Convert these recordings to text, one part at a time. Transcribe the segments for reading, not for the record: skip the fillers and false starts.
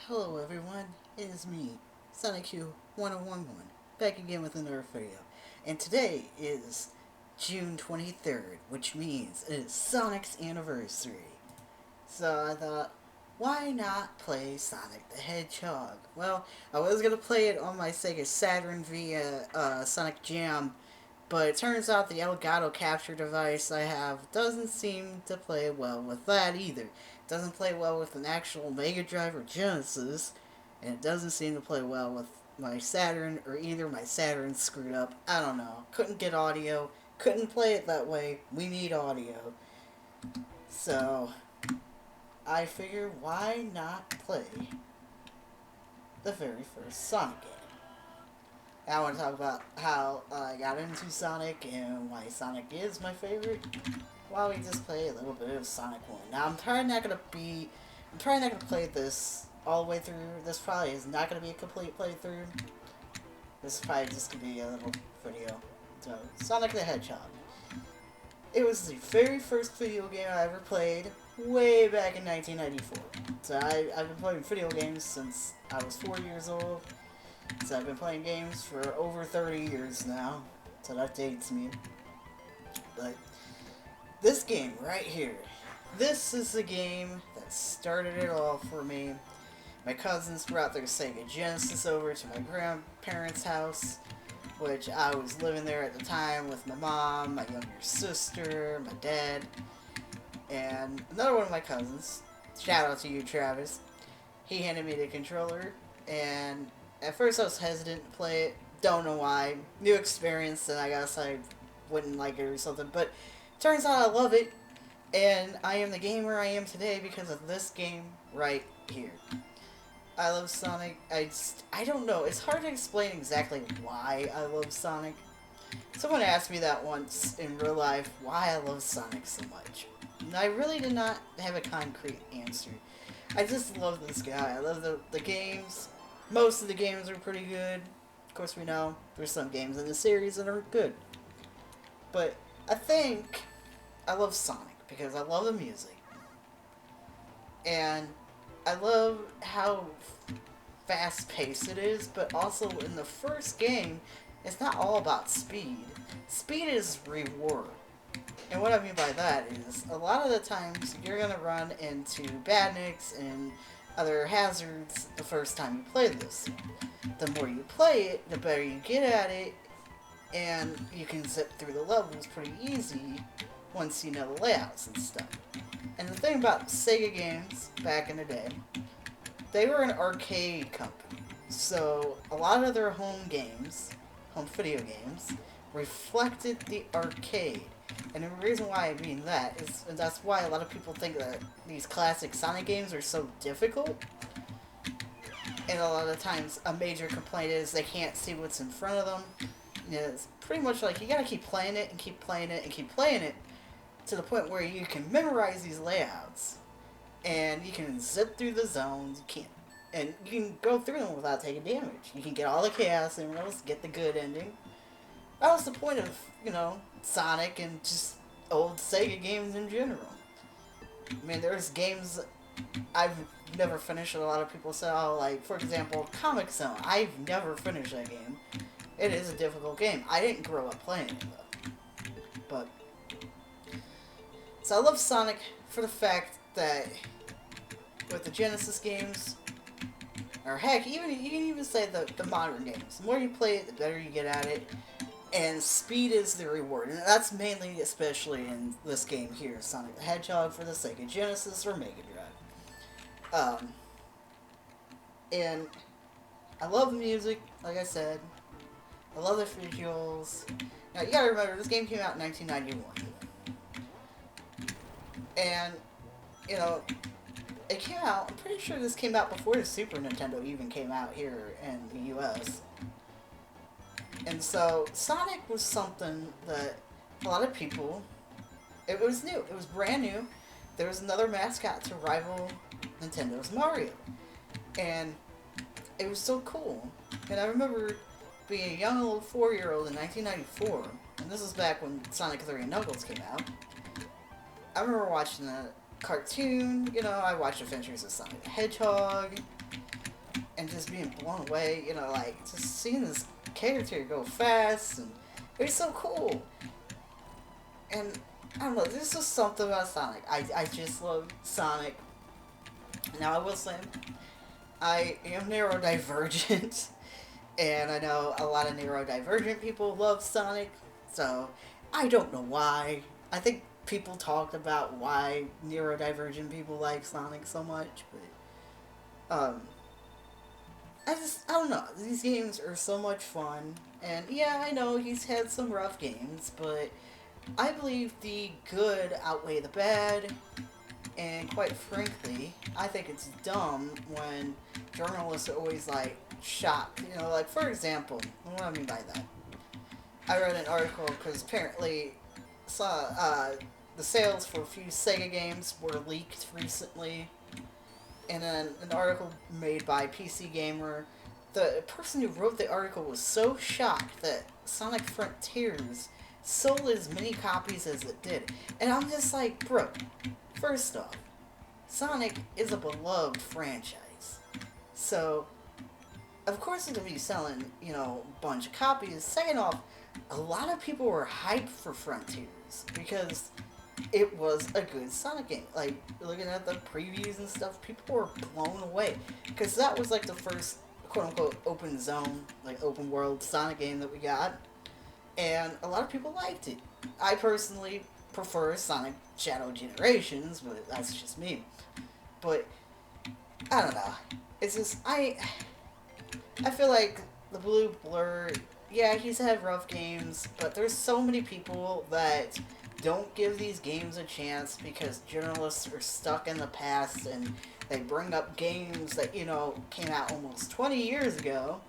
Hello everyone, it is me, SonicQ1011, back again with another video. And today is June 23rd, which means it is Sonic's anniversary. So I thought, why not play Sonic the Hedgehog? Well, I was going to play it on my Sega Saturn via Sonic Jam, but it turns out the Elgato capture device I have doesn't seem to play well with that either. It doesn't play well with an actual Mega Drive or Genesis, and it doesn't seem to play well with my Saturn, or either my Saturn screwed up. I don't know. Couldn't get audio. Couldn't play it that way. We need audio. So, I figured why not play the very first Sonic game? I want to talk about how I got into Sonic and why Sonic is my favorite. While we just play a little bit of Sonic 1. Now I'm probably not gonna play this all the way through. This probably is not gonna be a complete playthrough. This is probably just gonna be a little video. So, Sonic the Hedgehog. It was the very first video game I ever played, way back in 1994. So I've been playing video games since I was 4 years old. So I've been playing games for over 30 years now. So that dates me. But this game right here, this is the game that started it all for me. My cousins brought their Sega Genesis over to my grandparents' house, which I was living there at the time with my mom, my younger sister, my dad, and another one of my cousins. Shout out to you, Travis. He handed me the controller, and at first I was hesitant to play it. Don't know why. New experience, and I guess I wouldn't like it or something. But turns out I love it, and I am the gamer I am today because of this game right here. I love Sonic. I don't know. It's hard to explain exactly why I love Sonic. Someone asked me that once in real life, why I love Sonic so much. And I really did not have a concrete answer. I just love this guy. I love the games. Most of the games are pretty good. Of course, we know there's some games in the series that are good. But I think I love Sonic because I love the music. And I love how fast-paced it is, but also in the first game, it's not all about speed. Speed is reward. And what I mean by that is, a lot of the times, you're going to run into badniks and other hazards the first time you play this. The more you play it, the better you get at it, and you can zip through the levels pretty easy once you know the layouts and stuff. And the thing about Sega games back in the day, they were an arcade company. So a lot of their home video games, reflected the arcade. And the reason why I mean that is that's why a lot of people think that these classic Sonic games are so difficult. And a lot of times a major complaint is they can't see what's in front of them. And it's pretty much like you gotta keep playing it and keep playing it and keep playing it to the point where you can memorize these layouts. And you can zip through the zones, and you can go through them without taking damage. You can get all the chaos emeralds, get the good ending. That was the point of, Sonic and just old Sega games in general. I mean, there's games I've never finished. A lot of people say, oh, like, for example, Comic Zone. I've never finished that game. It is a difficult game. I didn't grow up playing it, though. But, so I love Sonic for the fact that with the Genesis games, or heck, you can even say the modern games, the more you play it, the better you get at it. And speed is the reward. And that's mainly, especially in this game here, Sonic the Hedgehog for the Sega Genesis or Mega Drive. And I love the music, like I said. I love the visuals. Now, you gotta remember, this game came out in 1991. And, it came out, I'm pretty sure this came out before the Super Nintendo even came out here in the US. And so, Sonic was something that a lot of people, it was new, it was brand new. There was another mascot to rival Nintendo's Mario. And it was so cool. And I remember being a young little 4-year-old in 1994, and this is back when Sonic 3 and Knuckles came out. I remember watching a cartoon, I watched Adventures of Sonic the Hedgehog, and just being blown away. Like just seeing this character go fast, and it's so cool. And I don't know, there's just something about Sonic. I just love Sonic. Now I will say, I am neurodivergent, and I know a lot of neurodivergent people love Sonic, so I don't know why. I think people talked about why neurodivergent people like Sonic so much, but I don't know. These games are so much fun, and yeah, I know he's had some rough games, but I believe the good outweigh the bad, and quite frankly, I think it's dumb when journalists are always like shocked. Like for example, what do I mean by that? I read an article because apparently saw the sales for a few Sega games were leaked recently, and then an article made by PC Gamer. The person who wrote the article was so shocked that Sonic Frontiers sold as many copies as it did. And I'm just like, bro, first off, Sonic is a beloved franchise. So, of course it's going to be selling, a bunch of copies. Second off, a lot of people were hyped for Frontiers because it was a good Sonic game. Like, looking at the previews and stuff, people were blown away. Because that was like the first quote-unquote open zone, like open world Sonic game that we got. And a lot of people liked it. I personally prefer Sonic Shadow Generations, but that's just me. But, I don't know. It's just, I feel like the Blue Blur, yeah, he's had rough games, but there's so many people that don't give these games a chance because journalists are stuck in the past and they bring up games that, came out almost 20 years ago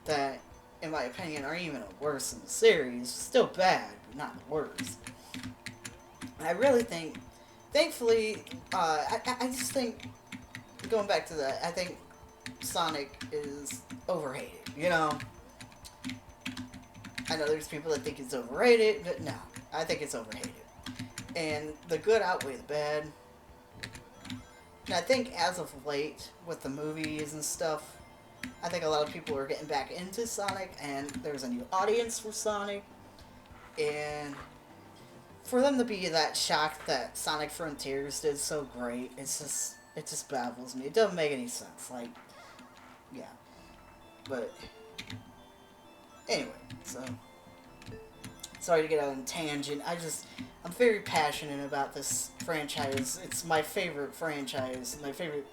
that, in my opinion, are even worse in the series. Still bad, but not the worst. I really think, thankfully, I just think, going back to that, I think Sonic is overrated, I know there's people that think it's overrated, but no, I think it's overrated. And the good outweigh the bad. And I think as of late, with the movies and stuff, I think a lot of people are getting back into Sonic, and there's a new audience for Sonic. And for them to be that shocked that Sonic Frontiers did so great, it just baffles me. It doesn't make any sense. Like, yeah. But anyway, so sorry to get on a tangent. I'm very passionate about this franchise. It's my favorite franchise, my favorite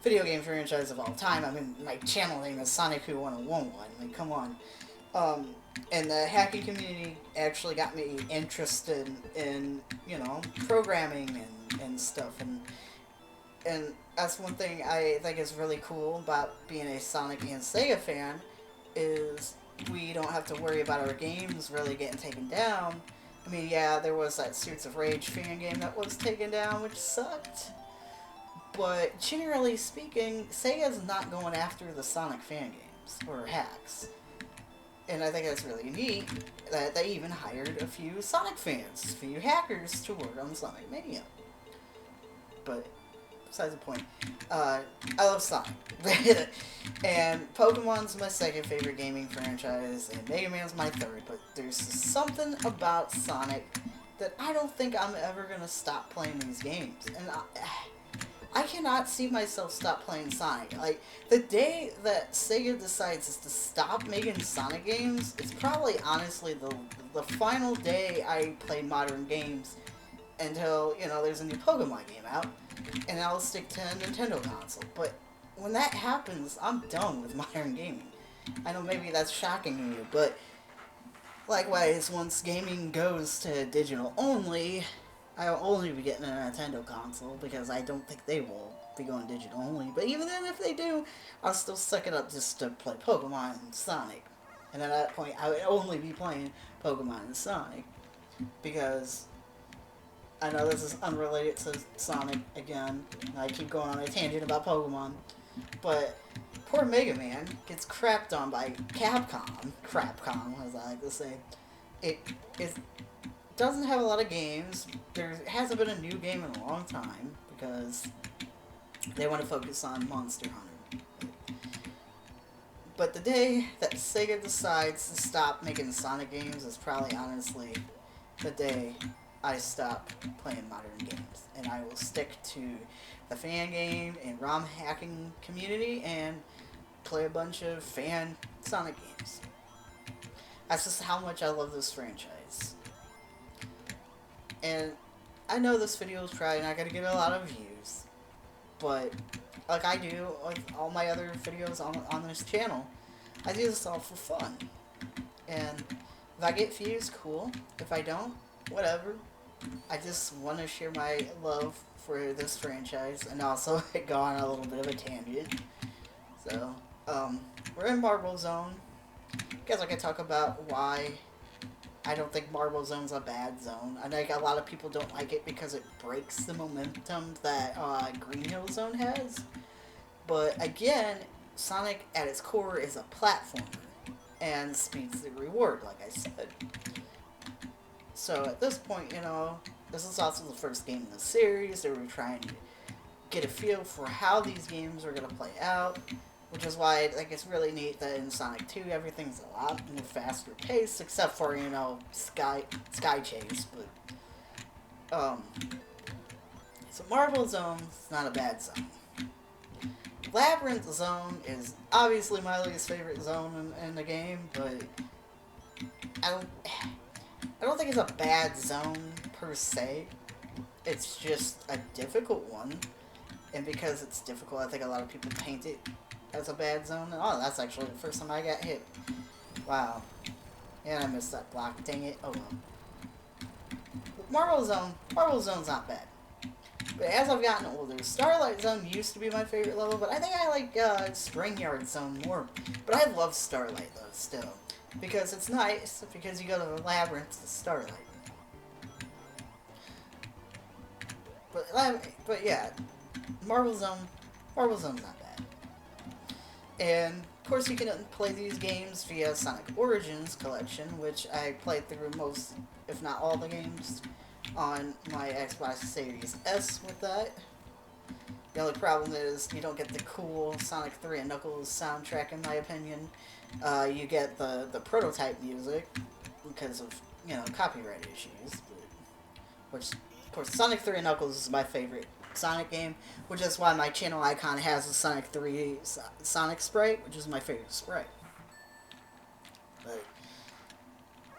video game franchise of all time. I mean, my channel name is Sonic Who 1011. Like, come on. And the hacking community actually got me interested in, programming and stuff. And that's one thing I think is really cool about being a Sonic and Sega fan is we don't have to worry about our games really getting taken down. I mean, yeah, there was that Streets of Rage fan game that was taken down, which sucked. But generally speaking, Sega's not going after the Sonic fan games or hacks. And I think that's really neat that they even hired a few Sonic fans, a few hackers to work on Sonic Mania. But besides the point, I love Sonic. And Pokemon's my second favorite gaming franchise, and Mega Man's my third, but there's something about Sonic that I don't think I'm ever going to stop playing these games. And I cannot see myself stop playing Sonic. Like, the day that Sega decides to stop making Sonic games, it's probably honestly the final day I play modern games until, there's a new Pokemon game out, and I'll stick to a Nintendo console. But when that happens, I'm done with modern gaming. I know maybe that's shocking to you, but likewise, once gaming goes to digital only, I'll only be getting a Nintendo console because I don't think they will be going digital only. But even then, if they do, I'll still suck it up just to play Pokemon and Sonic. And at that point, I would only be playing Pokemon and Sonic because I know this is unrelated to Sonic again. I keep going on a tangent about Pokemon. But poor Mega Man gets crapped on by Capcom, as I like to say. It doesn't have a lot of games. There hasn't been a new game in a long time because they want to focus on Monster Hunter. But the day that Sega decides to stop making Sonic games is probably honestly the day I stop playing modern games. And I will stick to the fan game and ROM hacking community and play a bunch of fan Sonic games. That's just how much I love this franchise. And I know this video is probably not going to get a lot of views, but like I do with all my other videos on this channel, I do this all for fun. And if I get views, cool. If I don't, whatever. I just want to share my love for this franchise and also go on a little bit of a tangent. So, we're in Marble Zone. Guess I can talk about why I don't think Marble Zone's a bad zone. I think a lot of people don't like it because it breaks the momentum that Green Hill Zone has. But again, Sonic at its core is a platformer, and speed's the reward, like I said. So at this point, you know, this is also the first game in the series. They were trying to get a feel for how these games are going to play out, which is why I think it's really neat that in Sonic 2 everything's a lot more faster paced, except for, you know, Sky Chase. But so Marble Zone is not a bad zone. Labyrinth Zone is obviously my least favorite zone in the game, but I don't think it's a bad zone per se. It's just a difficult one, and because it's difficult, I think a lot of people paint it as a bad zone. Oh, that's actually the first time I got hit. Wow. And I missed that block. Dang it. Oh well. Marble Zone's not bad. But as I've gotten older, Starlight Zone used to be my favorite level, but I think I like Spring Yard Zone more. But I love Starlight, though, still. Because it's nice, because you go to the labyrinth to Starlight. But yeah, Marble Zone's not bad. And, of course, you can play these games via Sonic Origins Collection, which I played through most, if not all the games on my Xbox Series S with that. The only problem is you don't get the cool Sonic 3 and Knuckles soundtrack, in my opinion. You get the prototype music because of, you know, copyright issues. Which, of course, Sonic 3 and Knuckles is my favorite Sonic game, which is why my channel icon has the Sonic 3 Sonic sprite, which is my favorite sprite. But,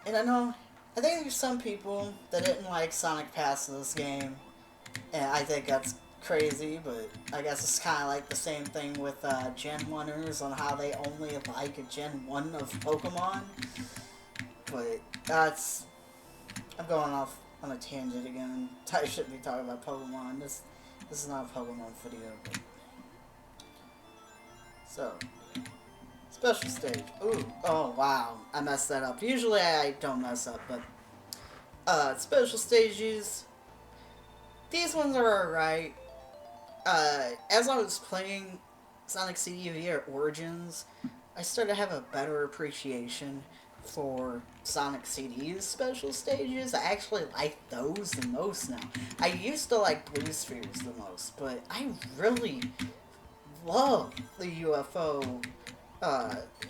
and I think there's some people that didn't like Sonic past this game, and I think that's crazy, but I guess it's kind of like the same thing with Gen 1ers on how they only like a Gen 1 of Pokemon. But I'm going off on a tangent again. I shouldn't be talking about Pokemon. This is not a Pokemon video. But... So, special stage. Ooh, oh wow, I messed that up. Usually I don't mess up, but special stages. These ones are alright. As I was playing Sonic CD via Origins, I started to have a better appreciation for Sonic CD's special stages. I actually like those the most now. I used to like Blue Spheres the most, but I really love the UFO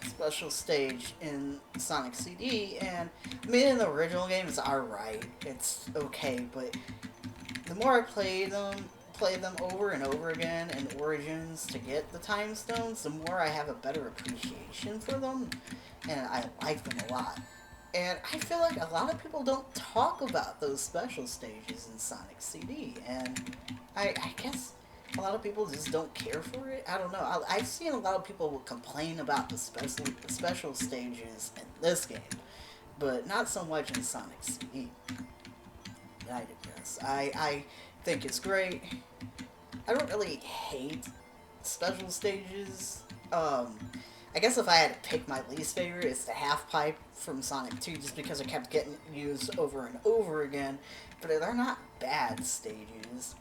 special stage in Sonic CD, and I mean in the original game it's alright, it's okay, but the more I play them over and over again in Origins to get the time stones, the more I have a better appreciation for them, and I like them a lot. And I feel like a lot of people don't talk about those special stages in Sonic CD, and I guess a lot of people just don't care for it. I don't know. I've seen a lot of people complain about the special stages in this game, but not so much in Sonic CD. I digress. I think it's great. I don't really hate special stages. I guess if I had to pick my least favorite, it's the half pipe from Sonic 2, just because it kept getting used over and over again. But they're not bad stages.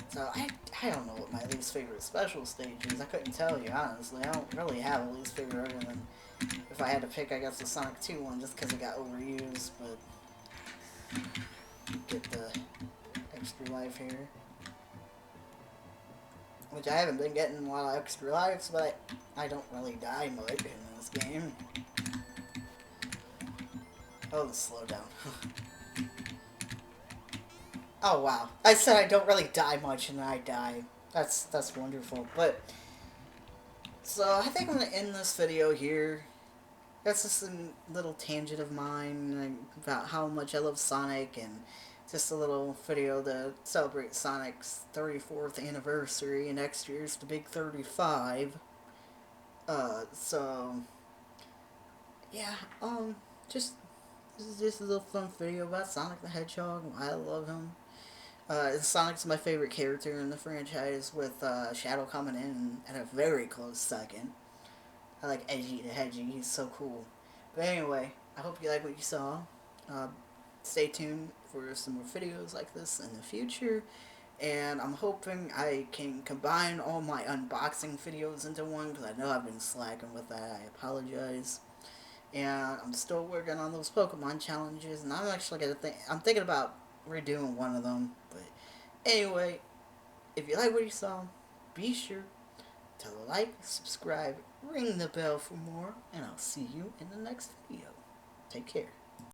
So I don't know what my least favorite special stage is. I couldn't tell you, honestly. I don't really have a least favorite other than, if I had to pick, I guess the Sonic 2 one, just because it got overused, but... Get the extra life here. which I haven't been getting a lot of extra lives, but I don't really die much in this game. Oh, slow down. Oh wow! I said I don't really die much, and I die. That's wonderful. But so I think I'm gonna end this video here. That's just a little tangent of mine about how much I love Sonic, and just a little video to celebrate Sonic's 34th anniversary, and next year's the big 35. So yeah, just this is just a little fun video about Sonic the Hedgehog, why I love him. Sonic's my favorite character in the franchise, with Shadow coming in at a very close second. I like Edgy the Hedgie, he's so cool. But anyway, I hope you like what you saw. Uh, Stay tuned for some more videos like this in the future. And I'm hoping I can combine all my unboxing videos into one, because I know I've been slacking with that. I apologize. And I'm still working on those Pokemon challenges, and I'm actually I'm thinking about redoing one of them. But anyway, if you like what you saw, be sure to like, subscribe, ring the bell for more, and I'll see you in the next video. Take care.